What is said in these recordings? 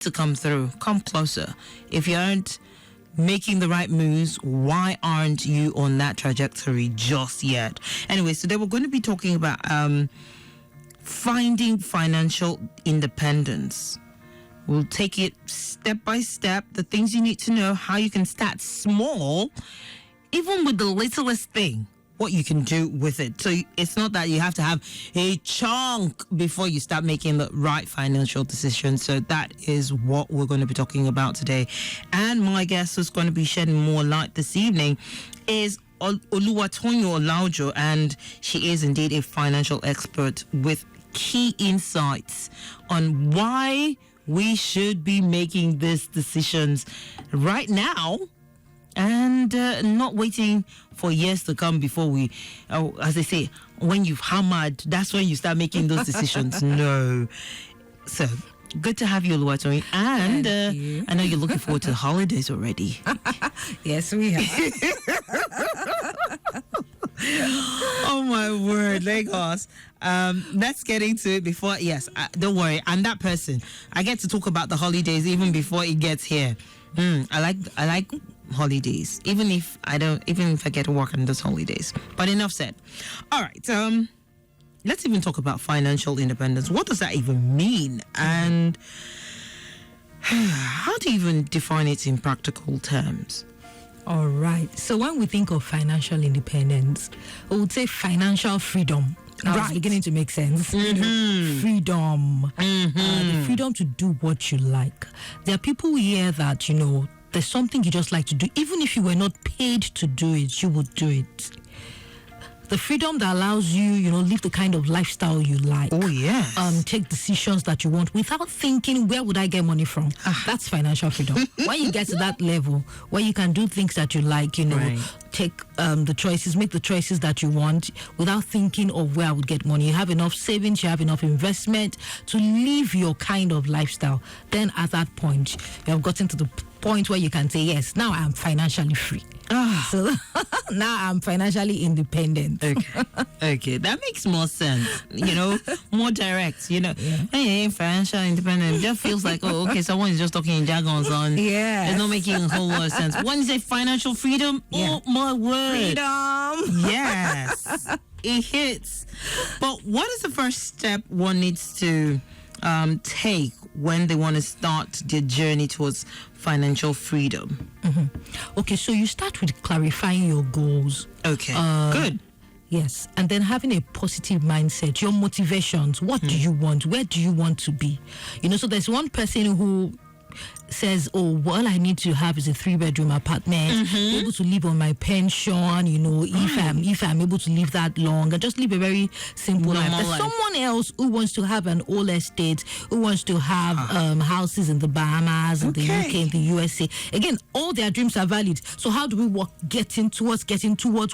to come through. Come closer. If you aren't making the right moves, why aren't you on that trajectory just yet? Anyway, today we're going to be talking about finding financial independence. We'll take it step by step, the things you need to know, how you can start small, even with the littlest thing, what you can do with it. So it's not that you have to have a chunk before you start making the right financial decisions. So that is what we're going to be talking about today. And my guest who's going to be shedding more light this evening is Oluwatoyin Olaojo, and she is indeed a financial expert with key insights on why we should be making these decisions right now and not waiting for years to come before we, as they say, when you've hammered, that's when you start making those decisions. No. So, good to have you, Oluwatoyin. And I know you're looking forward to the holidays already. Yes, we are. Oh, my word, Lagos. Let's get into it before, don't worry, I'm that person. I get to talk about the holidays even before it gets here. I like holidays, even if I get to work on those holidays. But enough said. All right, let's even talk about financial independence. What does that even mean? And how do you even define it in practical terms? All right. So when we think of financial independence, I would say financial freedom. Now it's beginning to make sense. You know, freedom. The freedom to do what you like. There are people here that, there's something you just like to do. Even if you were not paid to do it, you would do it. The freedom that allows you, live the kind of lifestyle you like. Oh, yes. Take decisions that you want without thinking, where would I get money from? That's financial freedom. When you get to that level, where you can do things that you like, take the choices, make the choices that you want without thinking of where I would get money. You have enough savings, you have enough investment to live your kind of lifestyle. Then at that point, you have gotten to the point where you can say, yes, now I'm financially free. So now I'm financially independent. Okay, that makes more sense. More direct. Hey, financial independence. It just feels like, someone is just talking in jargons on. Yeah, it's not making a whole lot of sense. When you say financial freedom, oh my word, freedom. Yes, it hits. But what is the first step one needs to take when they want to start their journey towards financial freedom? Okay, so you start with clarifying your goals. Okay, good. Yes, and then having a positive mindset, your motivations. What do you want? Where do you want to be? So there's one person who says, all I need to have is a 3-bedroom apartment, be able to live on my pension, if I'm able to live that long, and just live a very simple life. There's someone else who wants to have an old estate, who wants to have houses in the Bahamas, in the UK, in the USA. Again, all their dreams are valid. So how do we work getting towards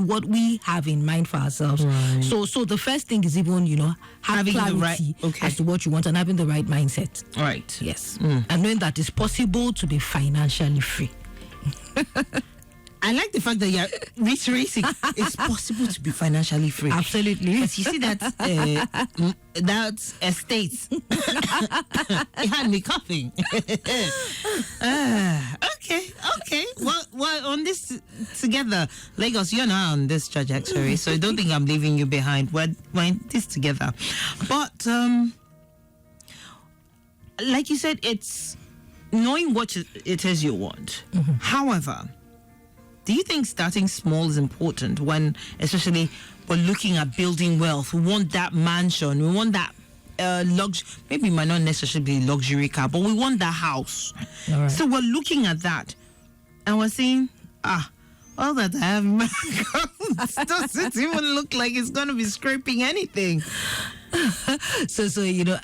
what we have in mind for ourselves? Right. So the first thing is even, having clarity as to what you want and having the right mindset. Right. Yes. And knowing that it's possible to be financially free. I like the fact that you're reiterating it's possible to be financially free. Absolutely. But you see that estate. It had me coughing. Okay. Well, on this together, Lagos, you're now on this trajectory, so I don't think I'm leaving you behind. We're in this together. But like you said, it's knowing what it is you want. However, do you think starting small is important when, especially, we're looking at building wealth? We want that mansion, we want that maybe it might not necessarily be luxury car, but we want that house. All right. So we're looking at that and we're saying, all that I have in my account doesn't even look like it's going to be scraping anything. So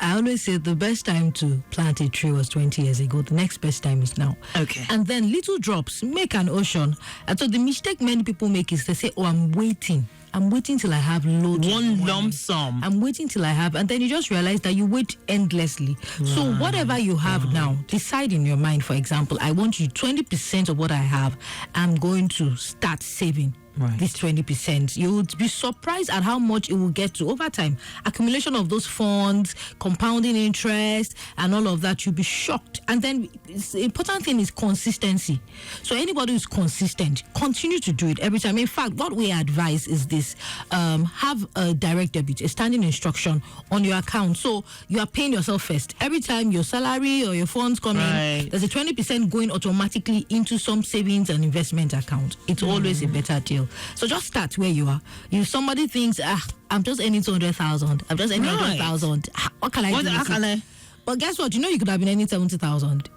I always say the best time to plant a tree was 20 years ago. The next best time is now. Okay. And then little drops make an ocean. And so the mistake many people make is they say, I'm waiting till I have loads. One lump sum. I'm waiting till I have. And then you just realize that you wait endlessly. Right. So whatever you have now, decide in your mind, for example, I want you 20% of what I have. I'm going to start saving this 20%. You would be surprised at how much it will get to over time. Accumulation of those funds, compounding interest, and all of that, you'll be shocked. And then the important thing is consistency. So anybody who's consistent, continue to do it every time. In fact, what we advise is this: have a direct debit, a standing instruction on your account. So you are paying yourself first. Every time your salary or your funds come in, there's a 20% going automatically into some savings and investment account. It's always a better deal. So just start where you are. If somebody thinks, I'm just earning 200,000, I'm just earning 100,000, what can I do? But guess what? You could have been earning 70,000.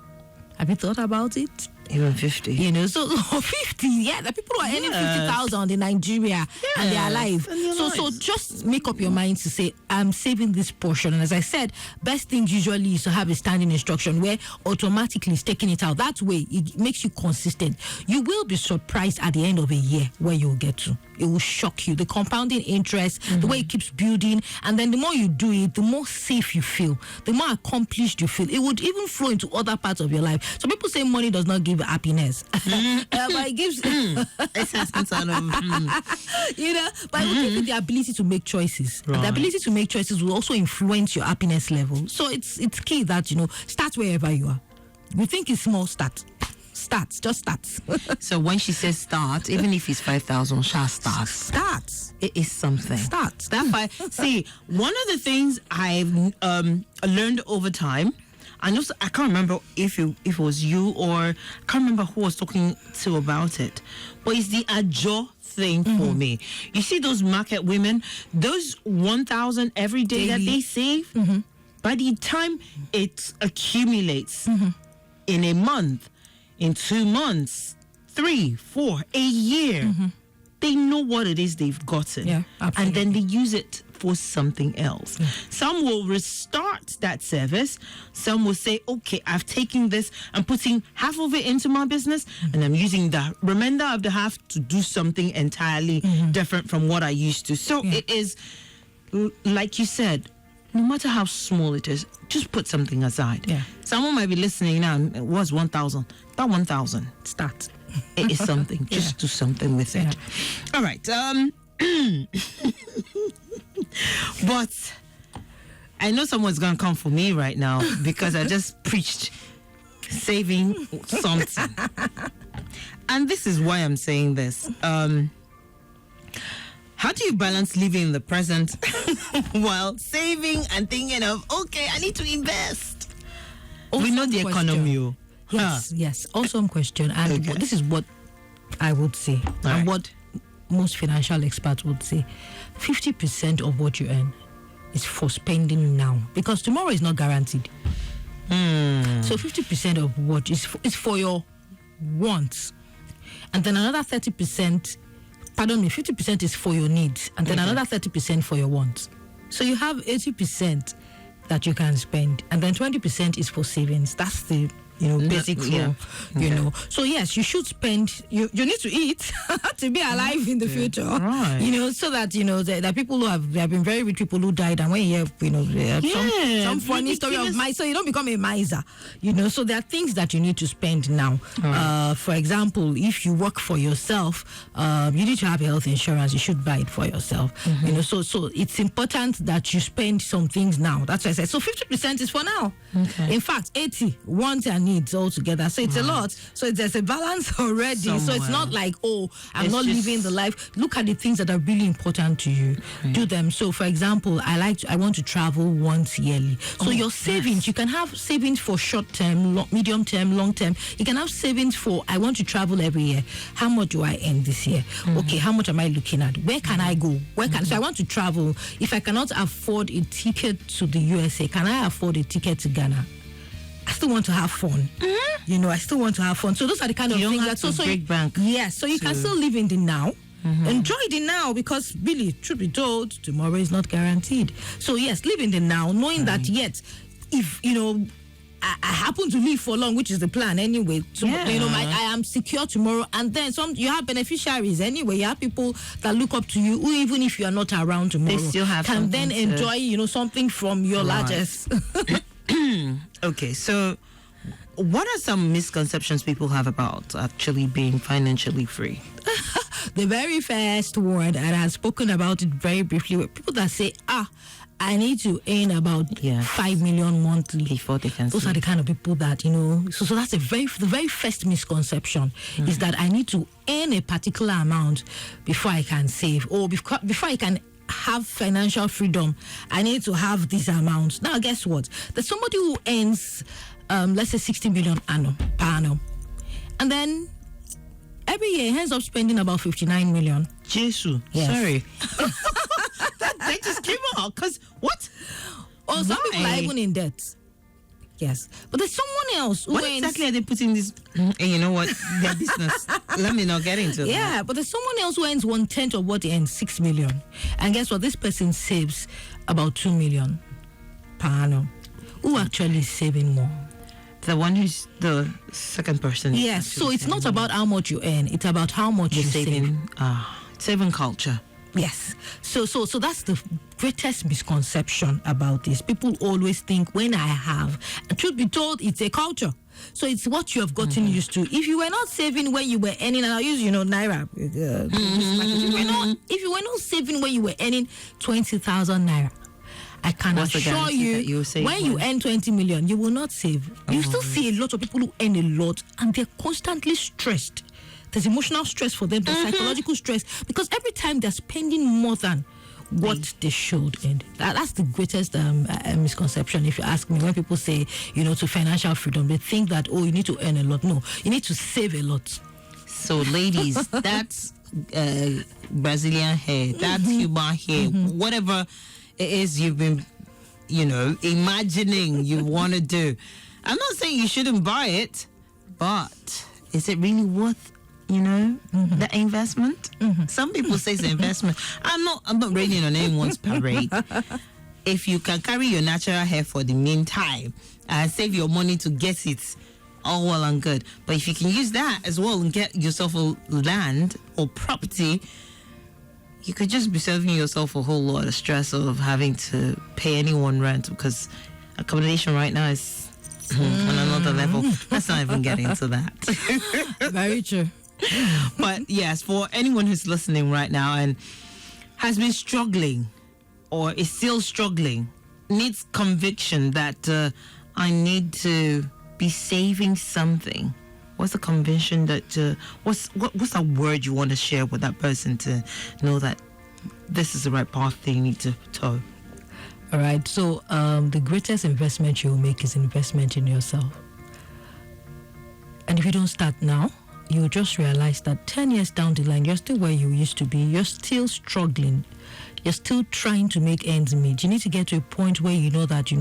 Have you thought about it? Even 50. So 50, yeah. The people who are earning 50,000 in Nigeria and they're alive. So just make up your mind to say, I'm saving this portion. And as I said, best thing usually is to have a standing instruction where automatically it's taking it out. That way, it makes you consistent. You will be surprised at the end of a year where you'll get to. It will shock you. The compounding interest, the way it keeps building. And then the more you do it, the more safe you feel, the more accomplished you feel. It would even flow into other parts of your life. So people say money does not give happiness. But it gives but it will give you the ability to make choices. Right. The ability to make choices will also influence your happiness level. So it's key that start wherever you are. You think it's small, start. Just start. So when she says start, even if it's 5,000, start. It is something. Start. That's why. See, one of the things I've learned over time, I can't remember if it was you or I can't remember who was talking to about it, but it's the ajo thing for me. You see those market women, those 1,000 every day that they save, by the time it accumulates in a month, in 2 months, 3, 4, a year, they know what it is they've gotten. Yeah, absolutely. And then they use it for something else. Some will restart that service. Some will say, okay, I've taken this, I'm putting half of it into my business, and I'm using the remainder of the half to do something entirely different from what I used to. So it is, like you said, no matter how small it is, just put something aside. Yeah. Someone might be listening now, it was 1,000. That 1,000. Start. It is something. Just do something with it. All right. But I know someone's going to come for me right now because I just preached saving something. And this is why I'm saying this. How do you balance living in the present while saving and thinking of, okay, I need to invest? We know the economy. Yes. Awesome question. And this is what I would say, and what most financial experts would say. 50% of what you earn is for spending now, because tomorrow is not guaranteed. So 50% of what is for your wants, and then another 50% is for your needs, and then another 30% for your wants. So you have 80% that you can spend, and then 20% is for savings. That's the basic flow, So yes, you should spend. You need to eat to be alive in the future, right? So that there are people who have been very rich people who died, and when you hear some funny story of mice, so you don't become a miser, So there are things that you need to spend now. Right. For example, if you work for yourself, you need to have health insurance. You should buy it for yourself. So it's important that you spend some things now. That's why I said so. 50% is for now. Okay. In fact, 80 wants and needs all together. So it's a lot. So there's a balance already. Somewhere. So it's not like, I'm not living the life. Look at the things that are really important to you. Do them. So for example, I want to travel once yearly. So your savings, you can have savings for short term, medium term, long term. You can have savings for, I want to travel every year. How much do I earn this year? Okay, how much am I looking at? Where can I go? So I want to travel. If I cannot afford a ticket to the USA, can I afford a ticket to Ghana? I still want to have fun. I still want to have fun. So those are the kind of things that so you can still live in the now. Enjoy the now, because really, truth be told, tomorrow is not guaranteed. So yes, live in the now, knowing that yet, if I happen to live for long, which is the plan anyway. I am secure tomorrow, and then you have beneficiaries anyway. You have people that look up to you, who even if you are not around tomorrow, they still have can then enjoy something from your largest. Okay, so what are some misconceptions people have about actually being financially free? the very first one, and I've spoken about it very briefly, with people that say, I need to earn about 5 million monthly before they can. Those are the kind of people that, so that's the very first misconception is that I need to earn a particular amount before I can save, or before I can have financial freedom, I need to have this amount. Now, guess what? There's somebody who earns, let's say 60 million per annum, and then every year he ends up spending about 59 million. Jesus, sorry. They just came out because what? Or some people are even in debt. Yes, but there's someone else. What exactly are they putting this? You know what? Their business. Let me not get into it. Yeah, but there's someone else who earns 1/10 of what he earns, 6 million, and guess what? This person saves about 2 million per annum. Who actually is saving more? The one who's the second person. Yes, so it's not about how much you earn; it's about how much you're saving. Saving culture. Yes. So that's the greatest misconception about this. People always think when I have, and truth be told, it's a culture. So it's what you have gotten used to. If you were not saving when you were earning, and I'll use, Naira. If you were not saving when you were earning 20,000 Naira, I can assure you, when you earn 20 million, you will not save. You still see a lot of people who earn a lot, and they're constantly stressed. There's emotional stress for them, there's psychological stress, because every time they're spending more than what they should. And that's the greatest misconception, if you ask me, when people say, to financial freedom, they think that, you need to earn a lot. No, you need to save a lot. So, ladies, that's Brazilian hair, that's human hair, whatever it is you've been, imagining you want to do. I'm not saying you shouldn't buy it, but is it really worth the investment? Some people say it's an investment. I'm not raining on anyone's parade. If you can carry your natural hair for the meantime and save your money to get it, all well and good. But if you can use that as well and get yourself a land or property, you could just be saving yourself a whole lot of stress of having to pay anyone rent, because accommodation right now is on another level. Let's not even get into that. Very true. But yes, for anyone who's listening right now and has been struggling or is still struggling, needs conviction that I need to be saving something. What's the conviction that what's that word you want to share with that person to know that this is the right path they need to toe? All right. So the greatest investment you will make is investment in yourself. And if you don't start now, you'll just realize that 10 years down the line, you're still where you used to be. You're still struggling. You're still trying to make ends meet. You need to get to a point where you know that,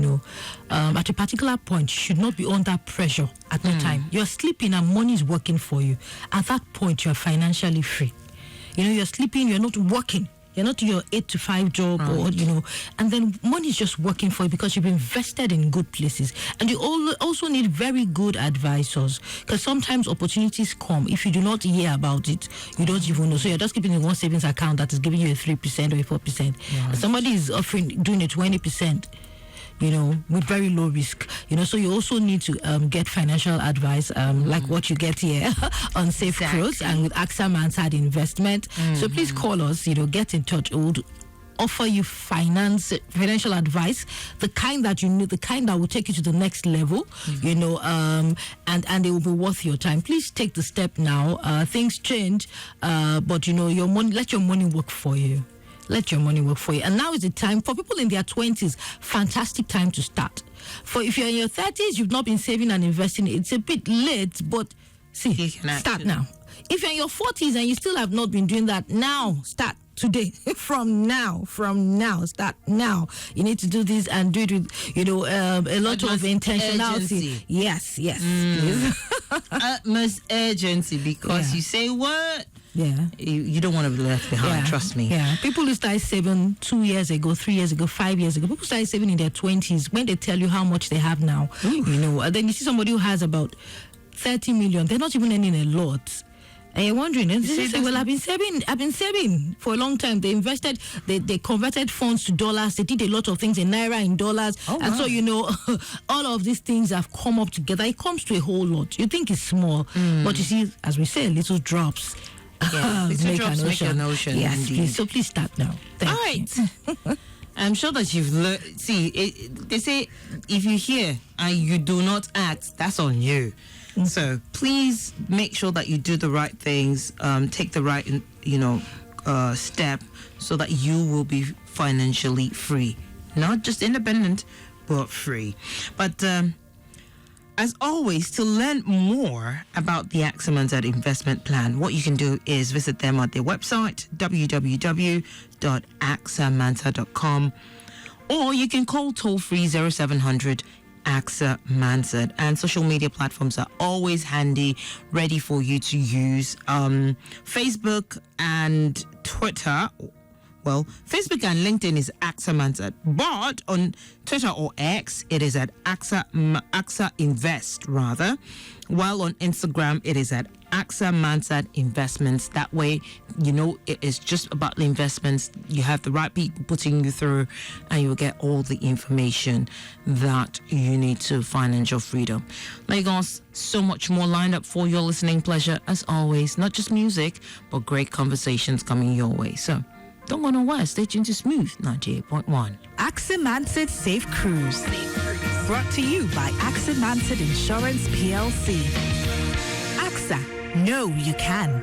at a particular point, you should not be under pressure at the time. You're sleeping and money is working for you. At that point, you're financially free. You're sleeping, you're not working. You're not your 8 to 5 job, or and then money is just working for you because you've invested in good places. And you also need very good advisors, because sometimes opportunities come. If you do not hear about it, you don't even know. So you're just keeping in one savings account that is giving you a 3% or a 4%. And somebody is doing a 20%. With very low risk, so you also need to get financial advice, like what you get here on Safe Cruise and with AXA Mansard Investment. So please call us, get in touch. We'll offer you financial advice, the kind that you need, the kind that will take you to the next level, and it will be worth your time. Please take the step now. Things change, but your money, let your money work for you. Let your money work for you. And now is the time for people in their 20s. Fantastic time to start. For if you're in your 30s, you've not been saving and investing, it's a bit late, but start now. If you're in your 40s and you still have not been doing that, now start today. From now, start now. You need to do this and do it with, a lot of intentionality. Urgency. Yes, please. Utmost urgency, because you say what? Yeah. You don't want to be left behind, trust me. Yeah. People who started saving 2 years ago, 3 years ago, 5 years ago, people started saving in their 20s when they tell you how much they have now. And then you see somebody who has about 30 million, they're not even earning a lot. And you're wondering, and they say, well, I've been saving for a long time. They invested, they converted funds to dollars. They did a lot of things in Naira, in dollars. And so, all of these things have come up together. It comes to a whole lot. You think it's small, but you see, as we say, little drops Yeah, little drops make an ocean. Yes, indeed. please. So please start now. Thank All you. right. I'm sure that you've learned. See, they say if you hear and you do not act, that's on you. So please make sure that you do the right things, take the right, step, so that you will be financially free, not just independent, but free. But as always, to learn more about the AXA Mansard investment plan, what you can do is visit them at their website, www.axamansard.com, or you can call toll-free 0700 AXA Mansard. And social media platforms are always handy, ready for you to use. Facebook and Twitter. Well, Facebook and LinkedIn is AXA Mansard, but on Twitter or X, it is at AXA Invest, rather. While on Instagram, it is at AXA Mansard Investments. That way, it is just about the investments. You have the right people putting you through, and you'll get all the information that you need to financial freedom. Lagos, so much more lined up for your listening pleasure, as always. Not just music, but great conversations coming your way. So, don't go nowhere. Stay tuned to Smooth 98.1. AXA Mansard Safe Cruise. Brought to you by AXA Mansard Insurance PLC. AXA, know you can.